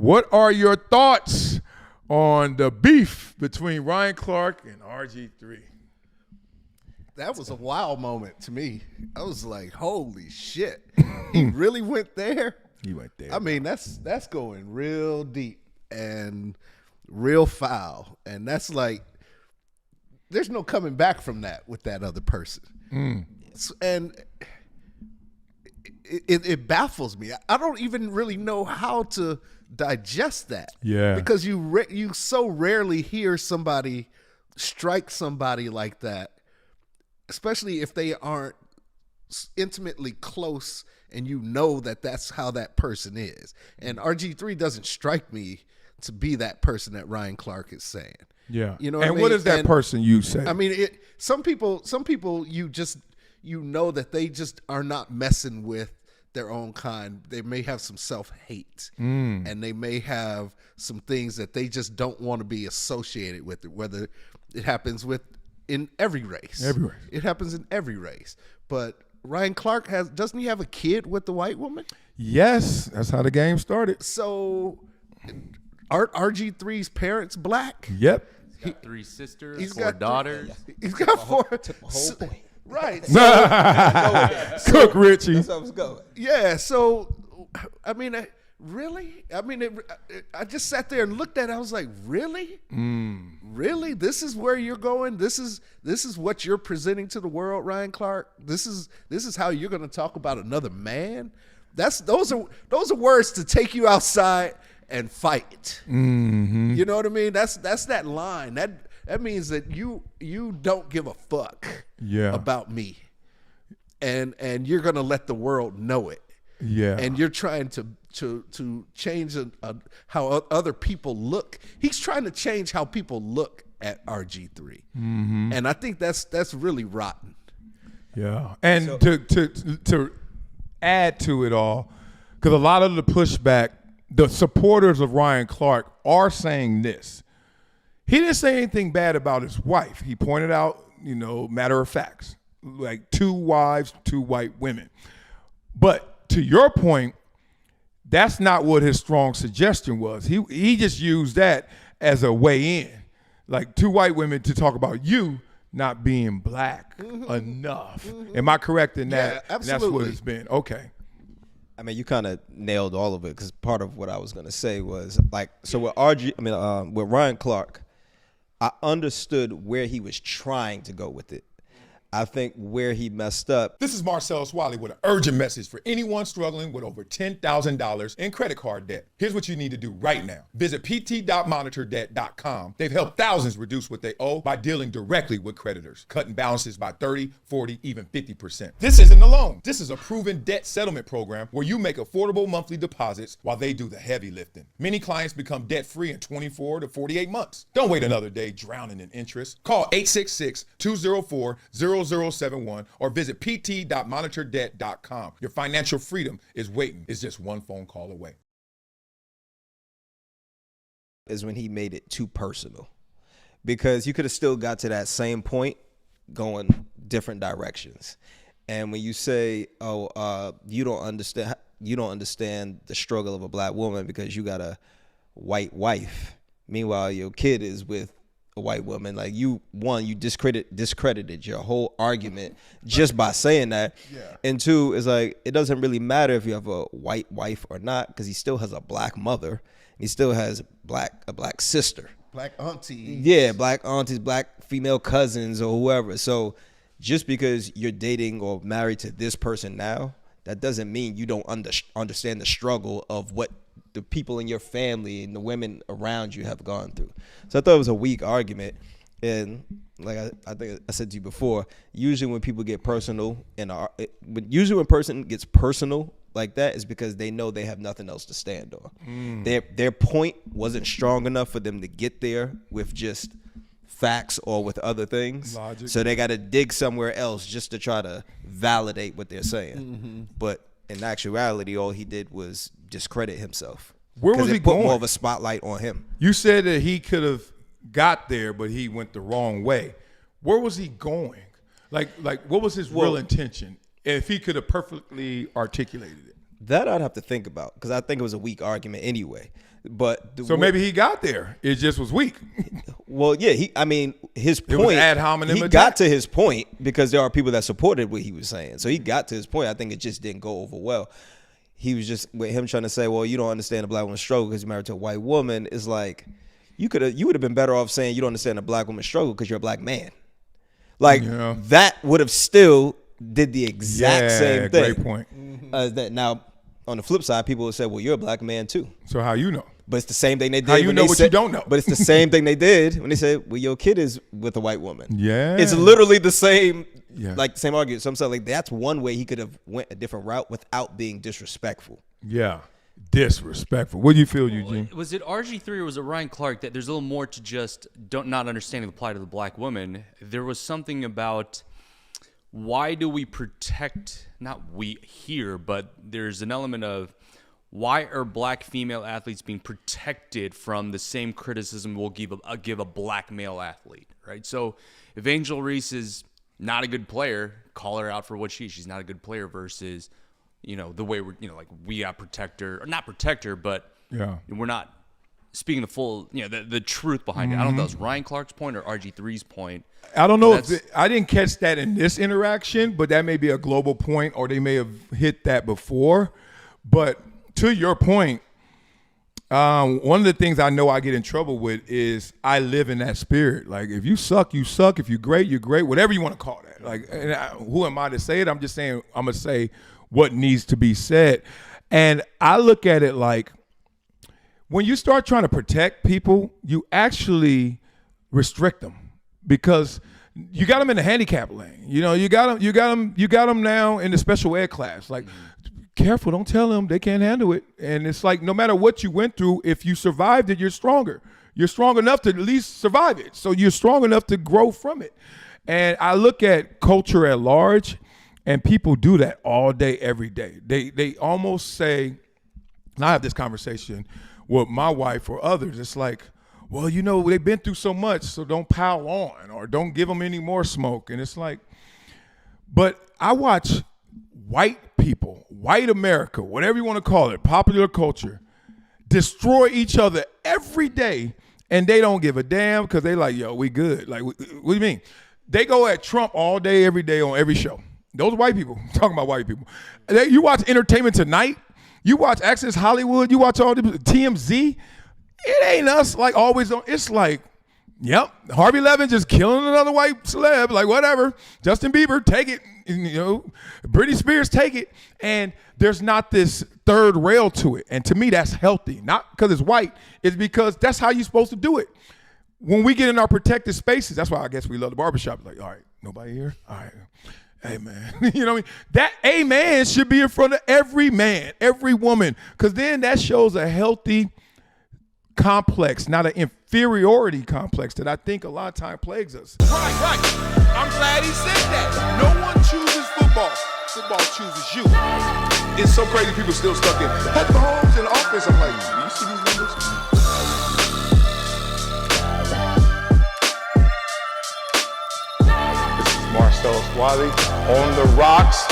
What are your thoughts on the beef between Ryan Clark and RG3? That was a wild moment to me. I was like, holy shit. He really went there? He went there. I mean, that's going real deep and real foul. And that's like, there's no coming back from that with that other person. And it baffles me. I don't even really know how to digest that. Yeah. Because you so rarely hear somebody strike somebody like that, especially if they aren't intimately close and you know that that's how that person is. And RG3 doesn't strike me to be that person that Ryan Clark is saying. Yeah. You know and what is that person you say? I mean, some people you know that they just are not messing with their own kind. They may have some self-hate and they may have some things that they just don't want to be associated with it, whether it happens in every race. It happens in every race. But Ryan Clark doesn't he have a kid with the white woman? Yes, that's how the game started. So aren't RG3's parents black? Yep. He's got 3 sisters, 4 daughters. He's got 4. Took my whole point. Right. So, Cook Richie. That's how I was going. Yeah. So, I mean, really? I mean, I just sat there and looked at it. I was like, really? Really? This is where you're going? This is what you're presenting to the world, Ryan Clark? This is how you're going to talk about another man? Those are words to take you outside and fight. You know what I mean? That's that line. That means that you don't give a fuck about me. And you're going to let the world know it. Yeah. And you're trying to change how other people look. He's trying to change how people look at RG3. And I think that's really rotten. Yeah. And to add to it all, because a lot of the pushback, the supporters of Ryan Clark are saying this. He didn't say anything bad about his wife. He pointed out, matter of facts, like 2 wives, 2 white women. But to your point, that's not what his strong suggestion was. He just used that as a way in, like 2 white women to talk about you not being black enough. Am I correct in that? Yeah, absolutely. And that's what it's been. Okay. I mean, you kind of nailed all of it, because part of what I was going to say was, like, so with with Ryan Clark, I understood where he was trying to go with it. I think where he messed up. This is Marcellus Wiley with an urgent message for anyone struggling with over $10,000 in credit card debt. Here's what you need to do right now. Visit pt.monitordebt.com. They've helped thousands reduce what they owe by dealing directly with creditors, cutting balances by 30, 40, even 50%. This isn't a loan. This is a proven debt settlement program where you make affordable monthly deposits while they do the heavy lifting. Many clients become debt-free in 24 to 48 months. Don't wait another day drowning in interest. Call 866-204-0071 or visit pt.monitordebt.com. Your financial freedom is waiting. It's just one phone call away. Is when he made it too personal, because you could have still got to that same point going different directions. And when you say, you don't understand the struggle of a black woman because you got a white wife, meanwhile your kid is with a white woman, like you discredited your whole argument just by saying that. And 2, is like, it doesn't really matter if you have a white wife or not, because he still has a black mother, he still has a black sister, Black aunties. Yeah, black aunties, black female cousins, or whoever. So just because you're dating or married to this person now, that doesn't mean you don't understand the struggle of what the people in your family and the women around you have gone through. So I thought it was a weak argument. And like I think I said to you before, usually when people get personal, usually when a person gets personal like that, is because they know they have nothing else to stand on. Their point wasn't strong enough for them to get there with just facts or with other things. Logic. So they got to dig somewhere else just to try to validate what they're saying. But in actuality, all he did was discredit himself. Where was he put going? More of a spotlight on him. You said that he could have got there, but he went the wrong way. Where was he going? Like what was his real intention? If he could have perfectly articulated it. That I'd have to think about, because I think it was a weak argument anyway. But so maybe he got there. It just was weak. Well, yeah, I mean, his It was point. ad hominem He attack. got to his point because there are people that supported what he was saying. So he got to his point. I think it just didn't go over well. He was just with him trying to say, "Well, you don't understand a black woman's struggle because you're married to a white woman." Is like you would have been better off saying you don't understand a black woman's struggle because you're a black man. Like that would have still did the exact same thing. Great point. That now. On the flip side, people would say, well, you're a black man too. So how you know? But it's the same thing they did. How you know what you don't know? But it's the same thing they did when they said, well, your kid is with a white woman. Yeah. It's literally the same, Yeah. like the same argument. So I'm saying like that's one way he could have went a different route without being disrespectful. Yeah. Disrespectful. What do you feel, Eugene? Was it RG3 or was it Ryan Clark that there's a little more to just not understanding the plight of the black woman? There was something about why do we protect, not we here, but there's an element of why are black female athletes being protected from the same criticism we'll give a black male athlete, right? So if Angel Reese is not a good player, call her out for what she's not a good player versus, the way we're, like we got protect her, or not protect her, but we're not speaking the full, the truth behind it. I don't know if that was Ryan Clark's point or RG3's point. I don't know I didn't catch that in this interaction, but that may be a global point, or they may have hit that before. But to your point, one of the things I know I get in trouble with is I live in that spirit. Like if you suck, you suck. If you're great, you're great. Whatever you want to call that. Like, who am I to say it? I'm just saying I'm gonna say what needs to be said. And I look at it like when you start trying to protect people, you actually restrict them. Because you got them in the handicap lane, you got them now in the special ed class. Like, careful, don't tell them they can't handle it. And it's like no matter what you went through, if you survived it, you're stronger. You're strong enough to at least survive it. So you're strong enough to grow from it. And I look at culture at large, and people do that all day, every day. They almost say, and I have this conversation with my wife or others. It's like, well, they've been through so much, so don't pile on or don't give them any more smoke. And it's like, but I watch white people, white America, whatever you want to call it, popular culture, destroy each other every day, and they don't give a damn because they like, yo, we good. Like, what do you mean? They go at Trump all day, every day on every show. Those white people, talking about white people. You watch Entertainment Tonight, you watch Access Hollywood, you watch all the TMZ. It ain't us like always on. It's like, yep, Harvey Levin just killing another white celeb, like whatever. Justin Bieber, take it. Britney Spears, take it. And there's not this third rail to it. And to me, that's healthy. Not because it's white. It's because that's how you're supposed to do it. When we get in our protected spaces, that's why I guess we love the barbershop. Like, all right, nobody here? All right. Hey, man. You know what I mean? That a man should be in front of every man, every woman. Because then that shows a healthy complex, not an inferiority complex that I think a lot of time plagues us. Right. I'm glad he said that. No one chooses football. Football chooses you. It's so crazy people still stuck in Patrick Mahomes in the offense. I'm like, do you see these numbers? This is Marcellus Wiley on the rocks.